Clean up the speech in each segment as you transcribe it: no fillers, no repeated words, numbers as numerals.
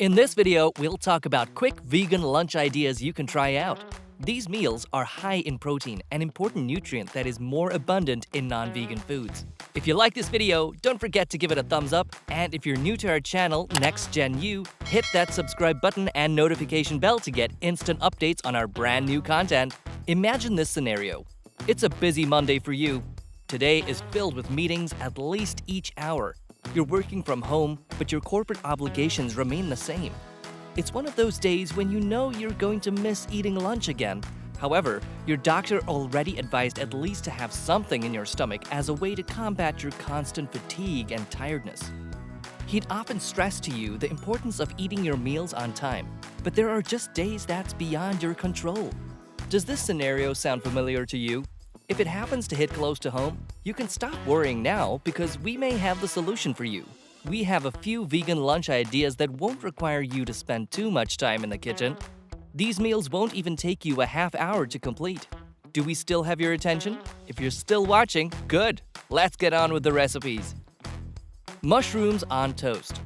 In this video, we'll talk about quick vegan lunch ideas you can try out. These meals are high in protein, an important nutrient that is more abundant in non-vegan foods. If you like this video, don't forget to give it a thumbs up, and if you're new to our channel, Next Gen U, hit that subscribe button and notification bell to get instant updates on our brand new content. Imagine this scenario. It's a busy Monday for you. Today is filled with meetings at least each hour. You're working from home, but your corporate obligations remain the same. It's one of those days when you know you're going to miss eating lunch again. However, your doctor already advised at least to have something in your stomach as a way to combat your constant fatigue and tiredness. He'd often stress to you the importance of eating your meals on time, but there are just days that's beyond your control. Does this scenario sound familiar to you? If it happens to hit close to home, you can stop worrying now because we may have the solution for you. We have a few vegan lunch ideas that won't require you to spend too much time in the kitchen. These meals won't even take you a half hour to complete. Do we still have your attention? If you're still watching, good! Let's get on with the recipes. Mushrooms on toast.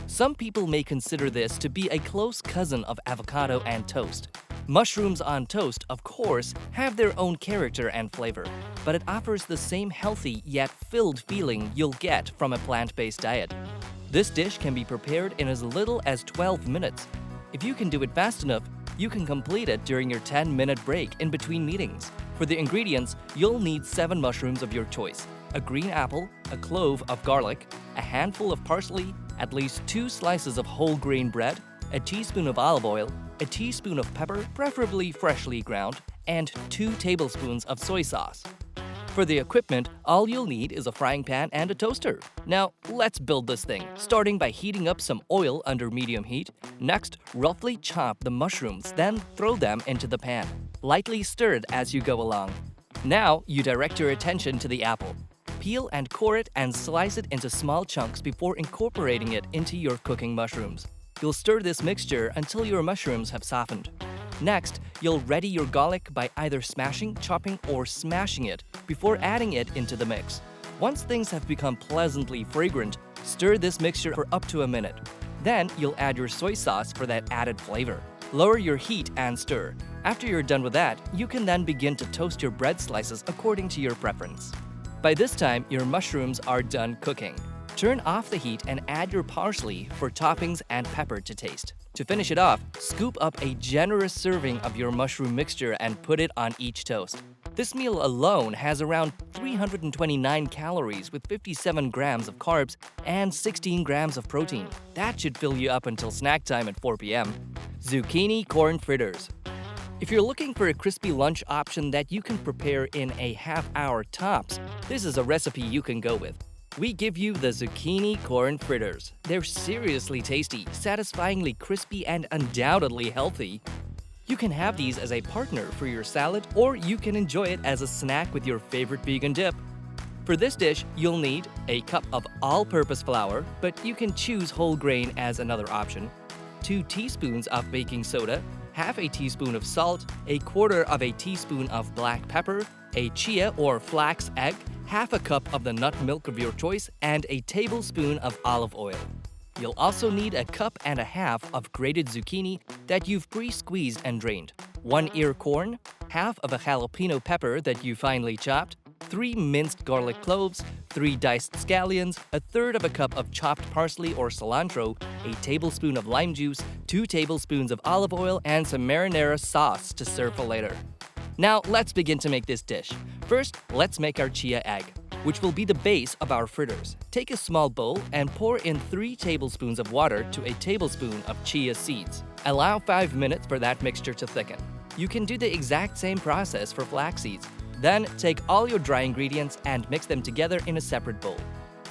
Some people may consider this to be a close cousin of avocado and toast. Mushrooms on toast, of course, have their own character and flavor, but it offers the same healthy yet filled feeling you'll get from a plant-based diet. This dish can be prepared in as little as 12 minutes. If you can do it fast enough, you can complete it during your 10-minute break in between meetings. For the ingredients, you'll need 7 mushrooms of your choice, a green apple, a clove of garlic, a handful of parsley, at least 2 slices of whole grain bread, a teaspoon of olive oil, a teaspoon of pepper, preferably freshly ground, and 2 tablespoons of soy sauce. For the equipment, all you'll need is a frying pan and a toaster. Now, let's build this thing, starting by heating up some oil under medium heat. Next, roughly chop the mushrooms, then throw them into the pan. Lightly stir it as you go along. Now, you direct your attention to the apple. Peel and core it and slice it into small chunks before incorporating it into your cooking mushrooms. You'll stir this mixture until your mushrooms have softened. Next, you'll ready your garlic by either smashing, chopping, or smashing it before adding it into the mix. Once things have become pleasantly fragrant, stir this mixture for up to a minute. Then, you'll add your soy sauce for that added flavor. Lower your heat and stir. After you're done with that, you can then begin to toast your bread slices according to your preference. By this time, your mushrooms are done cooking. Turn off the heat and add your parsley for toppings and pepper to taste. To finish it off, scoop up a generous serving of your mushroom mixture and put it on each toast. This meal alone has around 329 calories with 57 grams of carbs and 16 grams of protein. That should fill you up until snack time at 4 p.m. Zucchini corn fritters. If you're looking for a crispy lunch option that you can prepare in a half hour tops, this is a recipe you can go with. We give you the zucchini corn fritters. They're seriously tasty, satisfyingly crispy, and undoubtedly healthy. You can have these as a partner for your salad, or you can enjoy it as a snack with your favorite vegan dip. For this dish, you'll need a cup of all-purpose flour, but you can choose whole grain as another option, 2 teaspoons of baking soda, half a teaspoon of salt, a quarter of a teaspoon of black pepper, a chia or flax egg, half a cup of the nut milk of your choice, and a tablespoon of olive oil. You'll also need a cup and a half of grated zucchini that you've pre-squeezed and drained, 1 ear corn, half of a jalapeno pepper that you finely chopped, 3 minced garlic cloves, 3 diced scallions, a third of a cup of chopped parsley or cilantro, a tablespoon of lime juice, 2 tablespoons of olive oil, and some marinara sauce to serve for later. Now, let's begin to make this dish. First, let's make our chia egg, which will be the base of our fritters. Take a small bowl and pour in 3 tablespoons of water to a tablespoon of chia seeds. Allow 5 minutes for that mixture to thicken. You can do the exact same process for flax seeds. Then, take all your dry ingredients and mix them together in a separate bowl.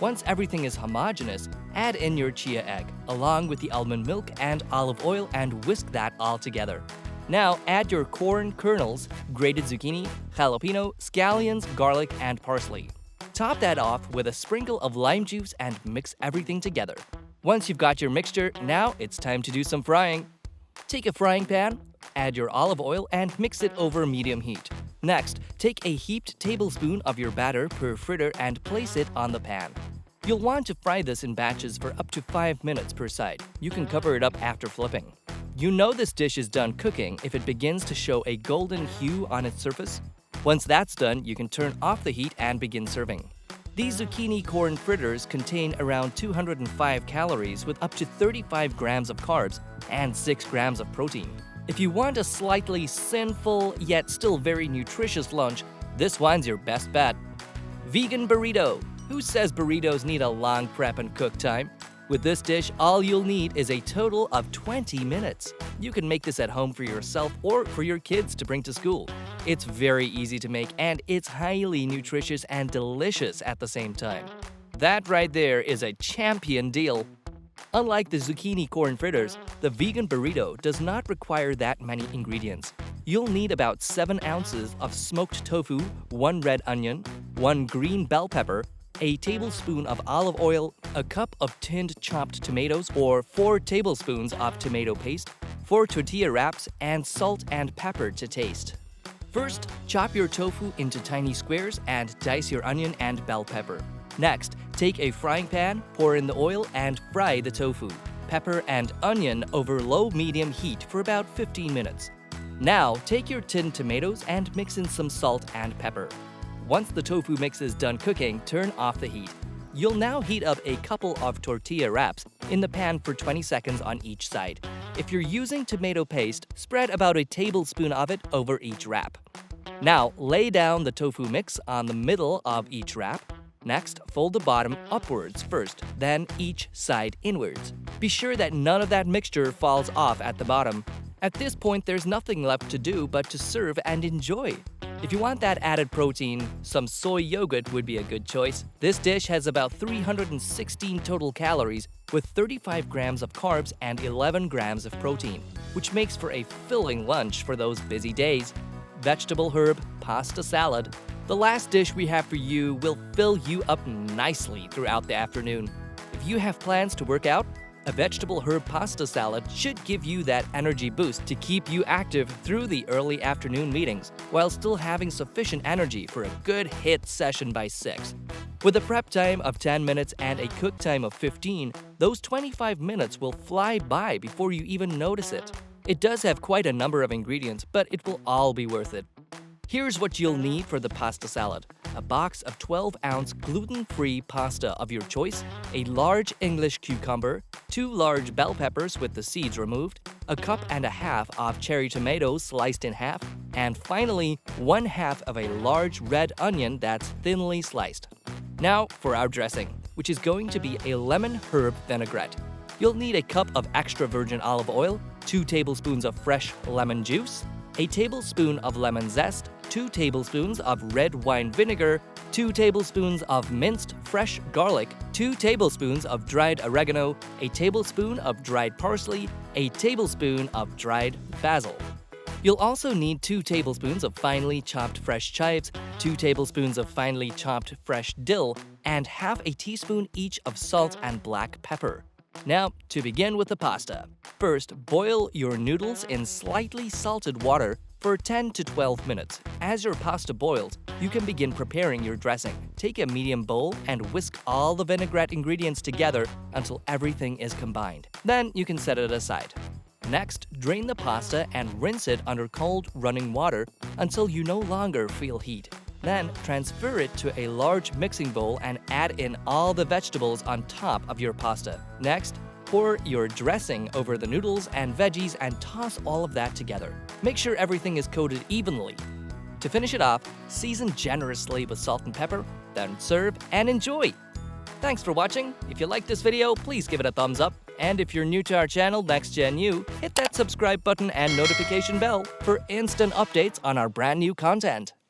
Once everything is homogeneous, add in your chia egg, along with the almond milk and olive oil, and whisk that all together. Now, add your corn kernels, grated zucchini, jalapeno, scallions, garlic, and parsley. Top that off with a sprinkle of lime juice and mix everything together. Once you've got your mixture, now it's time to do some frying. Take a frying pan, add your olive oil, and mix it over medium heat. Next, take a heaped tablespoon of your batter per fritter and place it on the pan. You'll want to fry this in batches for up to 5 minutes per side. You can cover it up after flipping. You know this dish is done cooking if it begins to show a golden hue on its surface. Once that's done, you can turn off the heat and begin serving. These zucchini corn fritters contain around 205 calories with up to 35 grams of carbs and 6 grams of protein. If you want a slightly sinful yet still very nutritious lunch, this one's your best bet. Vegan burrito. Who says burritos need a long prep and cook time? With this dish, all you'll need is a total of 20 minutes. You can make this at home for yourself or for your kids to bring to school. It's very easy to make and it's highly nutritious and delicious at the same time. That right there is a champion deal. Unlike the zucchini corn fritters, the vegan burrito does not require that many ingredients. You'll need about 7 ounces of smoked tofu, 1 red onion, 1 green bell pepper, a tablespoon of olive oil, a cup of tinned chopped tomatoes or 4 tablespoons of tomato paste, 4 tortilla wraps, and salt and pepper to taste. First, chop your tofu into tiny squares and dice your onion and bell pepper. Next, take a frying pan, pour in the oil, and fry the tofu, pepper, and onion over low-medium heat for about 15 minutes. Now, take your tinned tomatoes and mix in some salt and pepper. Once the tofu mix is done cooking, turn off the heat. You'll now heat up a couple of tortilla wraps in the pan for 20 seconds on each side. If you're using tomato paste, spread about a tablespoon of it over each wrap. Now, lay down the tofu mix on the middle of each wrap. Next, fold the bottom upwards first, then each side inwards. Be sure that none of that mixture falls off at the bottom. At this point, there's nothing left to do but to serve and enjoy. If you want that added protein, some soy yogurt would be a good choice. This dish has about 316 total calories with 35 grams of carbs and 11 grams of protein, which makes for a filling lunch for those busy days. Vegetable herb pasta salad. The last dish we have for you will fill you up nicely throughout the afternoon. If you have plans to work out, a vegetable herb pasta salad should give you that energy boost to keep you active through the early afternoon meetings, while still having sufficient energy for a good hit session by 6. With a prep time of 10 minutes and a cook time of 15, those 25 minutes will fly by before you even notice it. It does have quite a number of ingredients, but it will all be worth it. Here's what you'll need for the pasta salad. A box of 12-ounce gluten-free pasta of your choice, a large English cucumber, 2 large bell peppers with the seeds removed, a cup and a half of cherry tomatoes sliced in half, and finally, 1/2 of a large red onion that's thinly sliced. Now for our dressing, which is going to be a lemon herb vinaigrette. You'll need a cup of extra virgin olive oil, 2 tablespoons of fresh lemon juice, a tablespoon of lemon zest, 2 tablespoons of red wine vinegar, 2 tablespoons of minced fresh garlic, 2 tablespoons of dried oregano, a tablespoon of dried parsley, a tablespoon of dried basil. You'll also need 2 tablespoons of finely chopped fresh chives, 2 tablespoons of finely chopped fresh dill, and half a teaspoon each of salt and black pepper. Now, to begin with the pasta. First, boil your noodles in slightly salted water for 10 to 12 minutes. As your pasta boils, you can begin preparing your dressing. Take a medium bowl and whisk all the vinaigrette ingredients together until everything is combined. Then you can set it aside. Next, drain the pasta and rinse it under cold running water until you no longer feel heat. Then, transfer it to a large mixing bowl and add in all the vegetables on top of your pasta. Next, pour your dressing over the noodles and veggies and toss all of that together. Make sure everything is coated evenly. To finish it off, season generously with salt and pepper, then serve and enjoy! Thanks for watching. If you liked this video, please give it a thumbs up. And if you're new to our channel, NextGenU, hit that subscribe button and notification bell for instant updates on our brand new content.